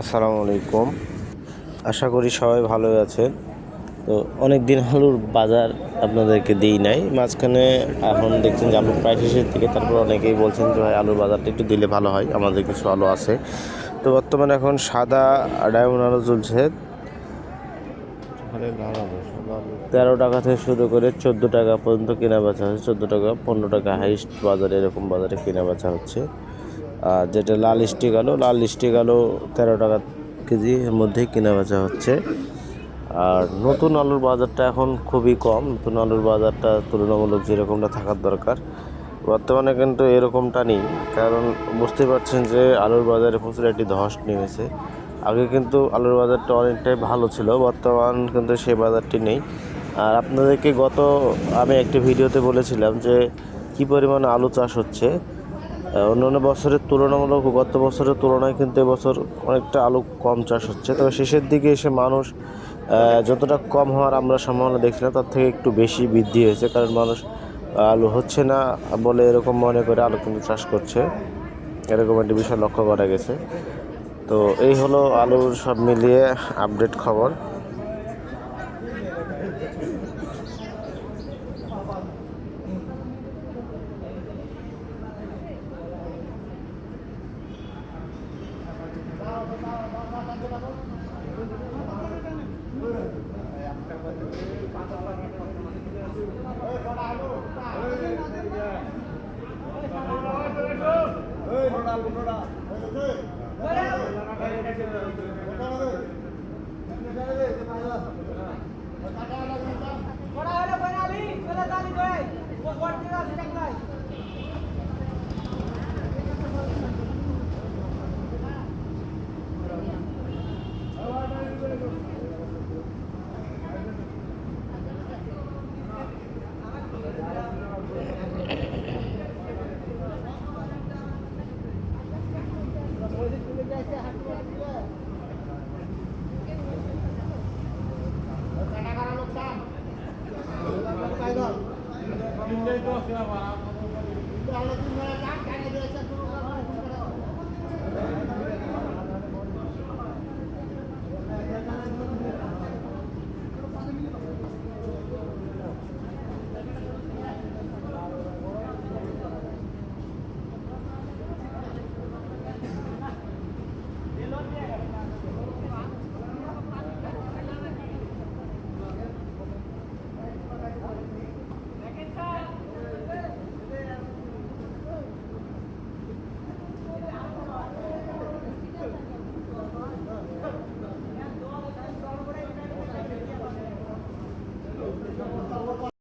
আসসালামু আলাইকুম। আশা করি সবাই ভালোই আছেন। তো অনেক দিন আলুর বাজার আপনাদেরকে দিই নাই, মাঝখানে এখন দেখছেন যে আলুর প্রায় শেষের দিকে, তারপর অনেকেই বলছেন যে ভাই আলুর বাজারটা একটু দিলে ভালো হয়, আমাদের কিছু আলু আছে। তো বর্তমানে এখন সাদা ডায়মন্ড আলু চলছে 13 টাকা থেকে শুরু করে 14 টাকা পর্যন্ত কেনা বেচা হচ্ছে। 14 টাকা, 15 টাকা হাইস্ট বাজারে, এরকম বাজারে কেনা বেচা হচ্ছে। আর যেটা লাল স্টিক আলু 13 টাকা কেজি এর মধ্যেই কেনা বেচা হচ্ছে। আর নতুন আলুর বাজারটা এখন খুবই কম। নতুন আলুর বাজারটা তুলনামূলক যেরকমটা থাকার দরকার বর্তমানে কিন্তু এরকমটা নেই। কারণ বুঝতেই পারছেন যে আলুর বাজারে প্রচুর একটি ধস নেমেছে। আগে কিন্তু আলুর বাজারটা অনেকটাই ভালো ছিল, বর্তমান কিন্তু সেই বাজারটি নেই। আর আপনাদেরকে আমি একটি ভিডিওতে বলেছিলাম যে কী পরিমাণে আলু চাষ হচ্ছে। অন্যান্য বছরের তুলনামূলক গত বছরের তুলনায় কিন্তু এবছর অনেকটা আলু কম চাষ হচ্ছে। তবে শেষের দিকে এসে মানুষ যতটা কম হওয়ার আমরা সম্ভাবনা দেখছি না, তার থেকে একটু বেশি বৃদ্ধি হয়েছে। কারণ মানুষ আলু হচ্ছে না বলে এরকম মনে করে আলু কিন্তু চাষ করছে, এরকম একটি বিষয় লক্ষ্য করা গেছে। তো এই হলো আলুর সব মিলিয়ে আপডেট খবর।